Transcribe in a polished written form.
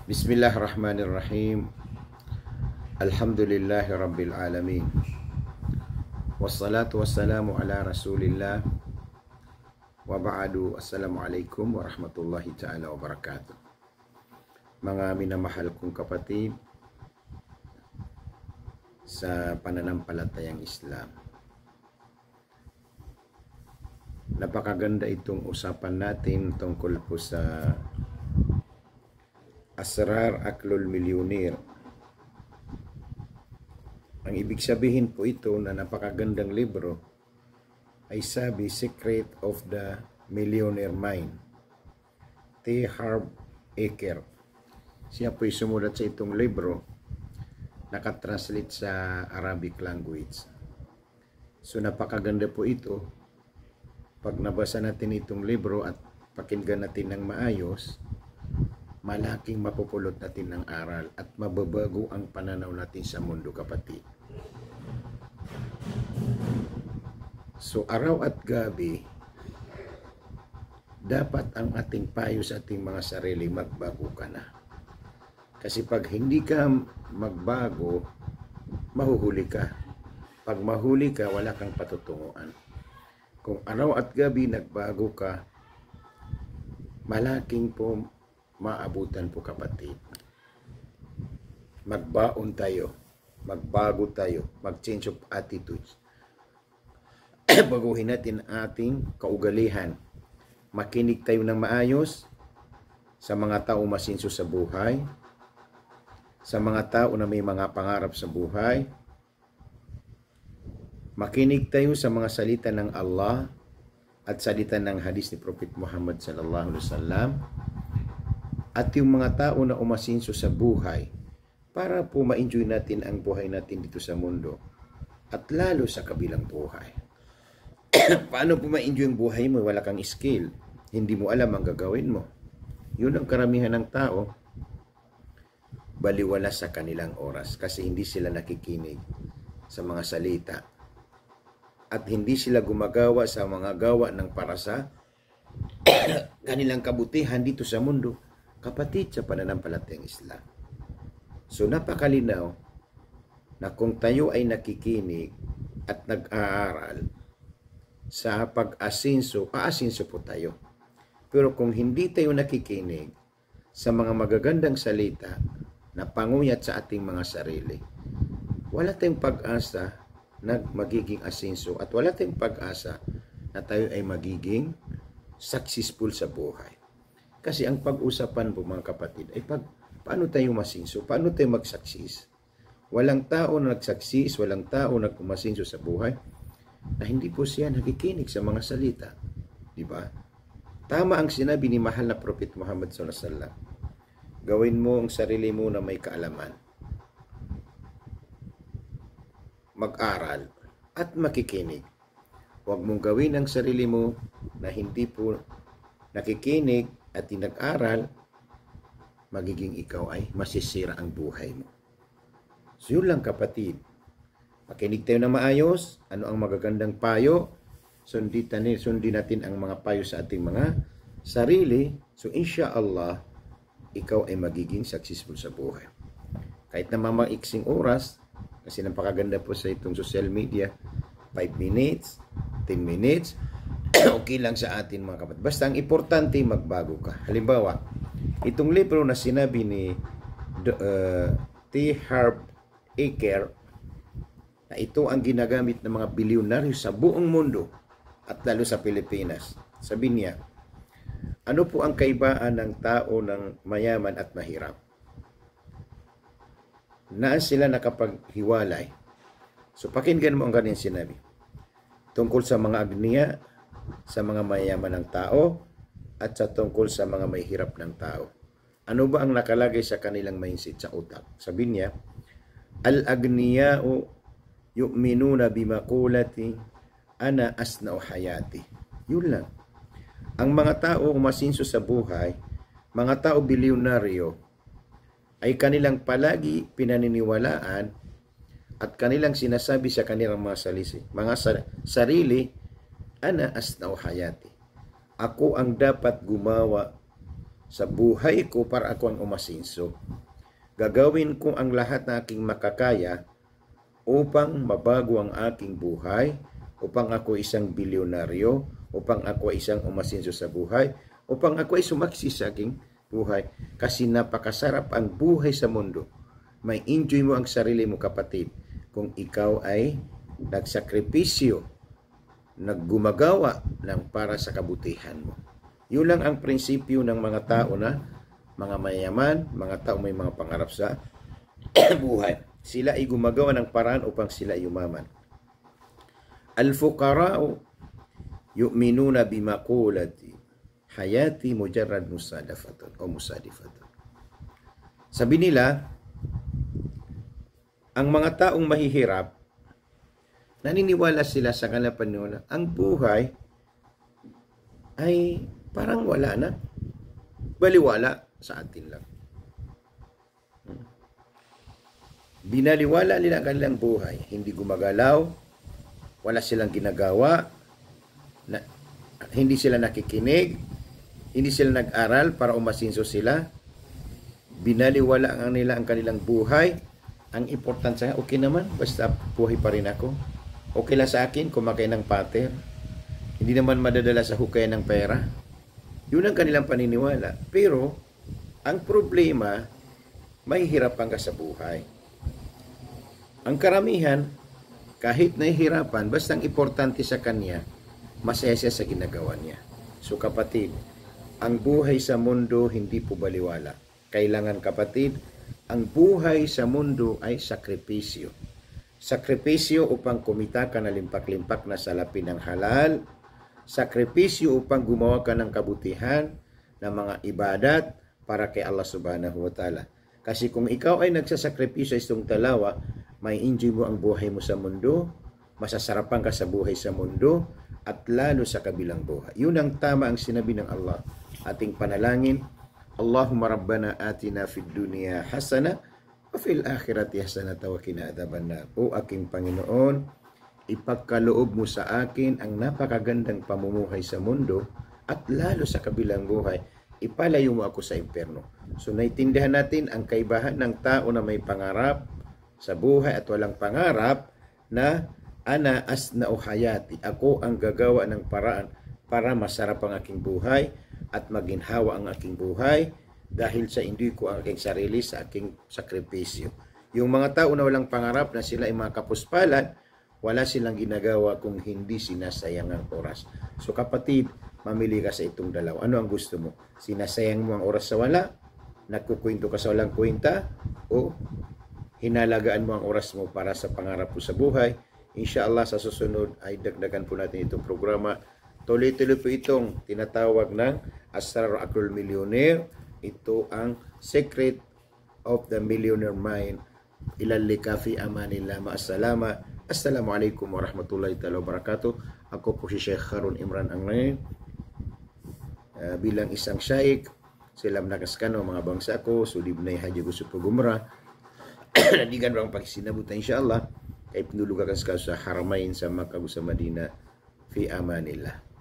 Bismillahirrahmanirrahim. Alhamdulillahi Rabbil Alamin. Wassalatu wassalamu ala Rasulillah. Wa ba'du. Assalamualaikum warahmatullahi ta'ala wabarakatuh. Mga minamahal kong kapatid sa pananampalatayang Islam, napakaganda itong usapan natin tungkol po sa Asrar Aklul Milyonir. Ang ibig sabihin po ito na napakagandang libro ay sabi Secret of the Millionaire Mind, T. Harv Eker. Siya po'y sumulat sa itong libro, nakatranslate sa Arabic language. So napakaganda po ito. Pag nabasa natin itong libro at pakinggan natin ng maayos, malaking mapupulot natin ng aral at mababago ang pananaw natin sa mundo, kapatid. So araw at gabi, dapat ang ating payo sa ating mga sarili, magbago ka na. Kasi pag hindi ka magbago, mahuhuli ka. Pag mahuli ka, wala kang patutunguhan. Kung araw at gabi nagbago ka, malaking po maabutan po, kapatid. Magbaon tayo, magbago tayo, mag-change of attitudes. Baguhin natin ating kaugalihan. Makinig tayo ng maayos sa mga tao masinso sa buhay, sa mga tao na may mga pangarap sa buhay. Makinig tayo sa mga salita ng Allah at salita ng hadis ni Prophet Muhammad sallallahu alaihi wasallam. At yung mga tao na umasinso sa buhay para po ma-enjoy natin ang buhay natin dito sa mundo at lalo sa kabilang buhay. Paano po ma-enjoy ang buhay mo? Wala kang skill. Hindi mo alam ang gagawin mo. Yun ang karamihan ng tao. Baliwala sa kanilang oras kasi hindi sila nakikinig sa mga salita. At hindi sila gumagawa sa mga gawa ng para sa kanilang kabutihan dito sa mundo, kapatid, sa pananampalatayang Islam. So napakalinaw na kung tayo ay nakikinig at nag-aaral sa pag-asinso, aasinso po tayo. Pero kung hindi tayo nakikinig sa mga magagandang salita na panguyat sa ating mga sarili, wala tayong pag-asa na magiging asinso at wala tayong pag-asa na tayo ay magiging successful sa buhay. Kasi ang pag-usapan po, mga kapatid, ay paano tayo masinso, paano tayo mag-success. Walang tao na nag-success, walang tao na kumasinso sa buhay na hindi po siya nakikinig sa mga salita. Diba? Tama ang sinabi ni mahal na Prophet Muhammad sallallahu alaihi wasallam. Gawin mo ang sarili mo na may kaalaman. Mag-aral at makikinig. Huwag mong gawin ang sarili mo na hindi po nakikinig at nag-aral, magiging ikaw ay masisira ang buhay mo. So yun lang, kapatid. Makinig tayo na maayos. Ano ang magagandang payo? Sundin natin ang mga payo sa ating mga sarili. So insyaAllah, ikaw ay magiging successful sa buhay. Kahit na mamaiksing oras, kasi napakaganda po sa itong social media, 5 minutes, 10 minutes, okay lang sa atin, mga kapatid. Basta ang importante, magbago ka. Halimbawa, itong libro na sinabi ni T. Harv Eker, na ito ang ginagamit ng mga bilyonaryo sa buong mundo at lalo sa Pilipinas. Sabi niya, ano po ang kaibaan ng tao ng mayaman at mahirap? Naan sila nakapaghiwalay? So pakinggan mo ang kanyang sinabi. Tungkol sa mga agniya, sa mga mayaman ng tao, at sa tungkol sa mga may hirap ng tao. Ano ba ang nakalagay sa kanilang mindset, sa utak? Sabi niya, al-agniya'u yu'minuna bimakulati ana asna'u hayati. Yun lang. Ang mga tao umasinso sa buhay, mga tao bilyonaryo, ay kanilang palagi pinaniniwalaan at kanilang sinasabi sa kanilang mga sarili, ana asna'u hayati. Ako ang dapat gumawa sa buhay ko para ako ang umasinso. Gagawin ko ang lahat na aking makakaya upang mabago ang aking buhay, upang ako isang bilyonaryo, upang ako isang umasinso sa buhay, upang ako ay sumaksi sa aking buhay. Kasi napakasarap ang buhay sa mundo. May enjoy mo ang sarili mo, kapatid, kung ikaw ay nagsakripisyo, naggumagawa ng para sa kabutihan mo. Yun lang ang prinsipyo ng mga tao na mga mayaman, mga tao may mga pangarap sa buhay. Sila ay gumagawa ng paraan upang sila ay yumaman. Al-fuqara'u yu'minuna bimaqulati hayati mujarrad musadafatun o musadifatun. Sabi nila, ang mga taong mahihirap, naniniwala sila sa kanilang paniniwala, ang buhay ay parang wala na. Baliwala sa atin lang. Binaliwala nila ang kanilang buhay. Hindi gumagalaw, wala silang ginagawa, hindi sila nakikinig, hindi sila nag-aral para umasinso sila. Binaliwala nila ang kanilang buhay. Ang importante sa okay naman, basta buhay pa rin ako. Okay lang sa akin, kumakain ng pater. Hindi naman madadala sa hukay ng pera. Yun ang kanilang paniniwala. Pero, ang problema, may hirapan ka sa buhay. Ang karamihan, kahit nahihirapan, basta ang importante sa kanya, masaya siya sa ginagawa niya. So kapatid, ang buhay sa mundo hindi po baliwala. Kailangan, kapatid, ang buhay sa mundo ay sakripisyo. Sakripisyo upang kumita ka na limpak-limpak na salapi ng halal. Sakripisyo upang gumawa ka ng kabutihan ng mga ibadat para kay Allah subhanahu wa ta'ala. Kasi kung ikaw ay nagsasakripisyo sa itong dalawa, may enjoy mo ang buhay mo sa mundo, masasarapan ka sa buhay sa mundo, at lalo sa kabilang buhay. Yun ang tama ang sinabi ng Allah. Ating panalangin, Allahumma rabbana atina fid dunya hasana wa fil akhirati hasana wa qina adzabannar. O aking Panginoon, ipagkaloob mo sa akin ang napakagandang pamumuhay sa mundo at lalo sa kabilang buhay, ipalayo mo ako sa impyerno. So naiintindihan natin ang kaibahan ng tao na may pangarap sa buhay at walang pangarap na ana asna'u hayati. Ako ang gagawa ng paraan para masarap ang aking buhay at maginhawa ang aking buhay dahil sa hindi ko ang aking sarili sa aking sakripisyo. Yung mga tao na walang pangarap na sila ay mga kapuspalan, wala silang ginagawa kung hindi sinasayang ang oras. So kapatid, mamili ka sa itong dalawa. Ano ang gusto mo? Sinasayang mo ang oras sa wala? Nagkukwento ka sa walang kwenta? O hinalagaan mo ang oras mo para sa pangarap mo sa buhay? Inshallah sa susunod ay dagdagan po natin itong programa. Tuloy-tuloy po itong tinatawag ng Asrar Aklul Millionaire. Ito ang Secret of the Millionaire Mind. Ilalika fi amanillah. Ma'asalama. Assalamualaikum warahmatullahi wabarakatuh. Ako po si Sheikh Harun Imran Anglain. Bilang isang shaikh, silam nakaskano mga bangsa ko, sulib na haji gusto po gumra. Nadigan rang pagsinabutan insyaAllah. Kay pinulugakan sa Haramain sa Makkah sa Madina. Fi amanillah.